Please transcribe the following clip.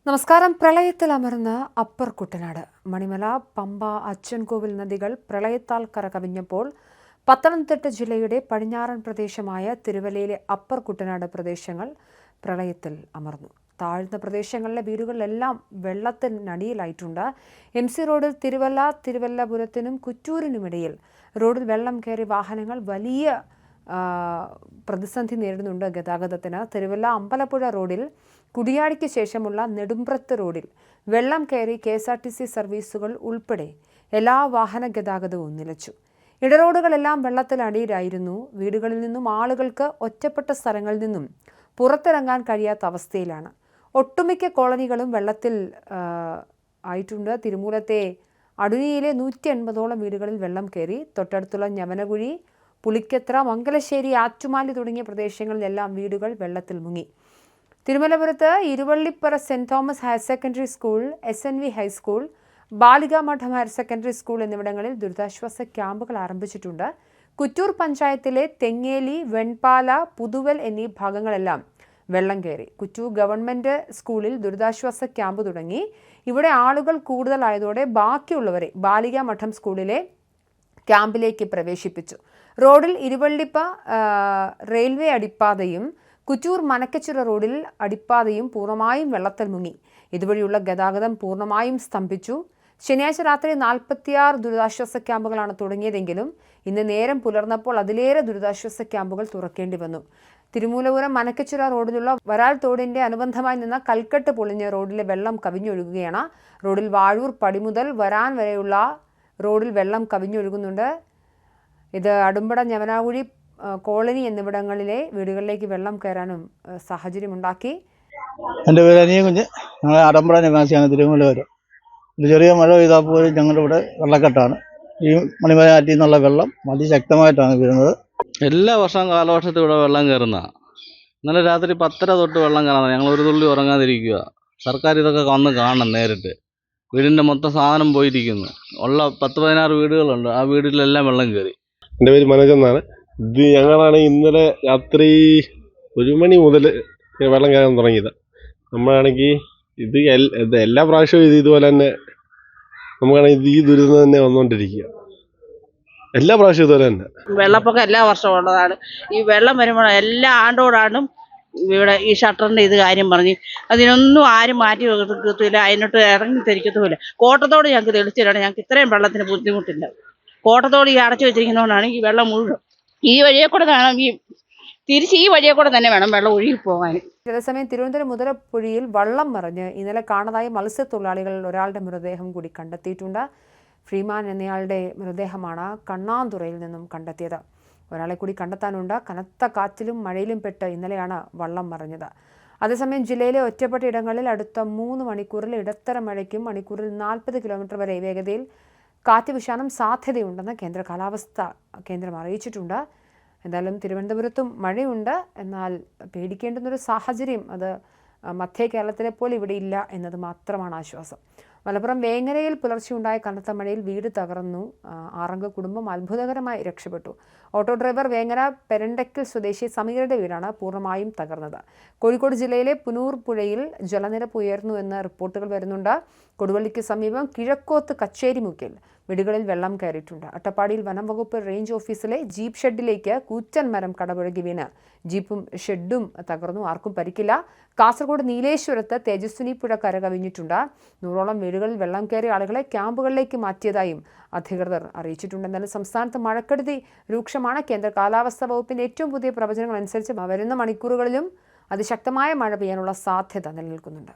നമസ്കാരം. പ്രളയത്തിൽ അമർന്ന അപ്പർ കുട്ടനാട്, മണിമല, പമ്പ, അച്ചൻകോവിൽ നദികൾ പ്രളയത്താൽ കരകവിഞ്ഞപ്പോൾ പത്തനംതിട്ട ജില്ലയുടെ പടിഞ്ഞാറൻ പ്രദേശമായ തിരുവല്ലയിലെ അപ്പർ കുട്ടനാട് പ്രദേശങ്ങൾ പ്രളയത്തിൽ അമർന്നു. താഴ്ന്ന പ്രദേശങ്ങളിലെ വീടുകളിലെല്ലാം വെള്ളത്തിനടിയിലായിട്ടുണ്ട്. MC റോഡിൽ തിരുവല്ലപുരത്തിനും കുറ്റൂരിനുമിടയിൽ റോഡിൽ വെള്ളം കയറി വാഹനങ്ങൾ വലിയ പ്രതിസന്ധി നേരിടുന്നുണ്ട്. ഗതാഗതത്തിന് തിരുവല്ല അമ്പലപ്പുഴ റോഡിൽ കുടിയാടിക്ക് ശേഷമുള്ള നെടുമ്പ്രത്ത് റോഡിൽ വെള്ളം കയറി KSRTC സർവീസുകൾ ഉൾപ്പെടെ എല്ലാ വാഹന ഗതാഗതവും നിലച്ചു. ഇടറോഡുകളെല്ലാം വെള്ളത്തിലടിയിലായിരുന്നു. വീടുകളിൽ നിന്നും ആളുകൾക്ക് ഒറ്റപ്പെട്ട സ്ഥലങ്ങളിൽ നിന്നും പുറത്തിറങ്ങാൻ കഴിയാത്ത അവസ്ഥയിലാണ്. ഒട്ടുമിക്ക കോളനികളും വെള്ളത്തിൽ ആയിട്ടുണ്ട്. തിരുമൂലത്തെ അടുനിയിലെ 180ഓളം വീടുകളിൽ വെള്ളം കയറി. തൊട്ടടുത്തുള്ള ഞവനകുഴി, പുളിക്കത്ര, മംഗലശ്ശേരി, ആറ്റുമാലി തുടങ്ങിയ പ്രദേശങ്ങളിലെല്ലാം വീടുകൾ വെള്ളത്തിൽ മുങ്ങി. തിരുമലപുരത്ത് Iruvallippara saint Thomas higher secondary school, SNV high school, Balikamadom higher secondary school എന്നിവിടങ്ങളിൽ ദുരിതാശ്വാസ ക്യാമ്പുകൾ ആരംഭിച്ചിട്ടുണ്ട്. കുറ്റൂർ പഞ്ചായത്തിലെ തെങ്ങേലി, വെൺപാല, പുതുവൽ എന്നീ ഭാഗങ്ങളെല്ലാം വെള്ളം കയറി. കുറ്റൂർ ഗവൺമെന്റ് സ്കൂളിൽ ദുരിതാശ്വാസ ക്യാമ്പ് തുടങ്ങി. ഇവിടെ ആളുകൾ കൂടുതലായതോടെ ബാക്കിയുള്ളവരെ ബാലികാമഠം സ്കൂളിലെ ക്യാമ്പിലേക്ക് പ്രവേശിപ്പിച്ചു. റോഡിൽ ഇരുവള്ളിപ്പ റെയിൽവേ അടിപ്പാതയും കുറ്റൂർ മനക്കച്ചിറ റോഡിൽ അടിപ്പാതയും പൂർണ്ണമായും വെള്ളത്തിൽ മുങ്ങി. ഇതുവഴിയുള്ള ഗതാഗതം പൂർണ്ണമായും സ്തംഭിച്ചു. ശനിയാഴ്ച രാത്രി 46 ദുരിതാശ്വാസ ക്യാമ്പുകളാണ് തുടങ്ങിയതെങ്കിലും ഇന്ന് നേരം പുലർന്നപ്പോൾ അതിലേറെ ദുരിതാശ്വാസ ക്യാമ്പുകൾ തുറക്കേണ്ടി വന്നു. തിരുമൂലപുരം മനക്കച്ചിറ റോഡിലുള്ള വരാൽ തോടിന്റെ അനുബന്ധമായി നിന്ന കൽക്കെട്ട് പൊളിഞ്ഞ് റോഡിലെ വെള്ളം കവിഞ്ഞൊഴുകുകയാണ്. റോഡിൽ വാഴൂർ പടിമുതൽ വരാൻ വരെയുള്ള റോഡിൽ വെള്ളം കവിഞ്ഞൊഴുകുന്നുണ്ട്. ഇത് അടുമ്പട, ഞവനാകുഴി കോളനി എന്നിവിടങ്ങളിലെ വീടുകളിലേക്ക് വെള്ളം കയറാനും സാഹചര്യമുണ്ടാക്കി. എൻ്റെ പേര് അനിയ കുഞ്ഞ്. ഞങ്ങൾ അടമ്പട നിവാസിയാണ്. തിരുമൂലപുരം. ഒരു ചെറിയ മഴ പെയ്താൽ പോലും ഞങ്ങളുടെ ഇവിടെ വെള്ളക്കെട്ടാണ്. ഈ മണിമല ആറ്റിൽ നിന്നുള്ള വെള്ളം അതിശക്തമായിട്ടാണ് വീഴുന്നത്. എല്ലാ വർഷവും കാലവർഷത്തിൽ ഇവിടെ വെള്ളം കയറുന്നതാണ്. ഇന്നലെ രാത്രി 10:30 തൊട്ട് വെള്ളം കയറുന്നത്. ഞങ്ങൾ ഒരു തുള്ളി ഉറങ്ങാതിരിക്കുക. സർക്കാർ ഇതൊക്കെ വന്ന് കാണണം നേരിട്ട്. വീടിൻ്റെ മൊത്തം സാധനം പോയിരിക്കുന്നു. ഉള്ള 10-16 വീടുകളുണ്ട്. ആ വീട്ടിലെല്ലാം വെള്ളം കയറി. എൻ്റെ പേര് മനോജ് എന്നാണ്. ഇത് ഞങ്ങളാണ് ഇന്നലെ രാത്രി 1 മണി മുതൽ വെള്ളം കയറാൻ തുടങ്ങിയത്. നമ്മളാണെങ്കിൽ ഇത് എല്ലാ പ്രാവശ്യവും ഇതുപോലെ തന്നെ നമുക്കാണെങ്കിൽ ഈ ദുരിതം തന്നെ വന്നുകൊണ്ടിരിക്കുക. എല്ലാ പ്രാവശ്യവും ഇതുപോലെ തന്നെ വെള്ളപ്പൊക്കം എല്ലാ വർഷവും ഉള്ളതാണ്. ഈ വെള്ളം വരുമ്പോൾ എല്ലാ ആണ്ടോടാണ്ടും ഇവിടെ ഈ ഷട്ടറിൻ്റെ ഇത് കാര്യം പറഞ്ഞ് അതിനൊന്നും ആരും മാറ്റി വെക്കത്തില്ല, അതിനോട്ട് ഇറങ്ങി തിരിക്കത്തുമില്ല. കോട്ടത്തോട് ഞങ്ങൾക്ക് തെളിച്ചിട്ടാണ് ഞങ്ങൾക്ക് ഇത്രയും വെള്ളത്തിന് ബുദ്ധിമുട്ടില്ല. കോട്ടത്തോട് ഈ അടച്ചു വെച്ചിരിക്കുന്നതുകൊണ്ടാണ് ഈ വെള്ളം മുഴുവൻ ഈ വഴിയെ കൂടെ വേണം, തിരിച്ച് ഈ വഴിയെ കൂടെ തന്നെ വേണം വെള്ളം ഒഴുകി പോകാൻ. അതേസമയം തിരുവനന്തപുരം മുതലപ്പുഴയിൽ വള്ളം മറിഞ്ഞ് ഇന്നലെ കാണാതായ മത്സ്യത്തൊഴിലാളികളിൽ ഒരാളുടെ മൃതദേഹം കൂടി കണ്ടെത്തിയിട്ടുണ്ട്. ഫ്രീമാൻ എന്നയാളുടെ മൃതദേഹമാണ് കണ്ണാന്തുറയിൽ നിന്നും കണ്ടെത്തിയത്. ഒരാളെ കൂടി കണ്ടെത്താനുണ്ട്. കനത്ത കാറ്റിലും മഴയിലും പെട്ട് ഇന്നലെയാണ് വള്ളം മറിഞ്ഞത്. അതേസമയം ജില്ലയിലെ ഒറ്റപ്പെട്ട ഇടങ്ങളിൽ അടുത്ത 3 മണിക്കൂറിൽ ഇടത്തരം മഴയ്ക്കും മണിക്കൂറിൽ 40 കിലോമീറ്റർ വരെ വേഗതയിൽ കാറ്റ് വീശാനും സാധ്യതയുണ്ടെന്ന് കേന്ദ്ര കാലാവസ്ഥാ കേന്ദ്രം അറിയിച്ചിട്ടുണ്ട്. എന്തായാലും തിരുവനന്തപുരത്തും മഴയുണ്ട്. എന്നാൽ പേടിക്കേണ്ടുന്നൊരു സാഹചര്യം അത് മധ്യ കേരളത്തിലെ പോലെ ഇവിടെ ഇല്ല എന്നത് മാത്രമാണ് ആശ്വാസം. മലപ്പുറം വേങ്ങരയിൽ പുലർച്ചെ ഉണ്ടായ കനത്ത മഴയിൽ വീട് തകർന്നു. 6 കുടുംബം അത്ഭുതകരമായി രക്ഷപ്പെട്ടു. ഓട്ടോ ഡ്രൈവർ വേങ്ങര പെരണ്ടക്കൽ സ്വദേശി സമീറുടെ വീടാണ് പൂർണ്ണമായും തകർന്നത്. കോഴിക്കോട് ജില്ലയിലെ പുനൂർ പുഴയിൽ ജലനിരപ്പ് ഉയർന്നു എന്ന് റിപ്പോർട്ടുകൾ വരുന്നുണ്ട്. കൊടുവള്ളിക്ക് സമീപം കിഴക്കോത്ത് കച്ചേരിമുക്കിൽ വീടുകളിൽ വെള്ളം കയറിയിട്ടുണ്ട്. അട്ടപ്പാടിയിൽ വനം വകുപ്പ് റേഞ്ച് ഓഫീസിലെ ജീപ്പ് ഷെഡിലേക്ക് കൂറ്റൻ മരം കടപുഴകി വീണ് ജീപ്പും ഷെഡും തകർന്നു. ആർക്കും പരിക്കില്ല. കാസർഗോഡ് നീലേശ്വരത്ത് തേജസ്വിനി പുഴ കരകവിഞ്ഞിട്ടുണ്ട്. 100ഓളം വീടുകളിൽ വെള്ളം കയറിയ ആളുകളെ ക്യാമ്പുകളിലേക്ക് മാറ്റിയതായും അധികൃതർ അറിയിച്ചിട്ടുണ്ട്. എന്നാലും സംസ്ഥാനത്ത് മഴക്കെടുതി രൂക്ഷമാണ്. കേന്ദ്ര കാലാവസ്ഥാ വകുപ്പിന്റെ ഏറ്റവും പുതിയ പ്രവചനങ്ങൾ അനുസരിച്ച് വരുന്ന മണിക്കൂറുകളിലും അതിശക്തമായ മഴ പെയ്യാനുള്ള സാധ്യത നിലനിൽക്കുന്നുണ്ട്.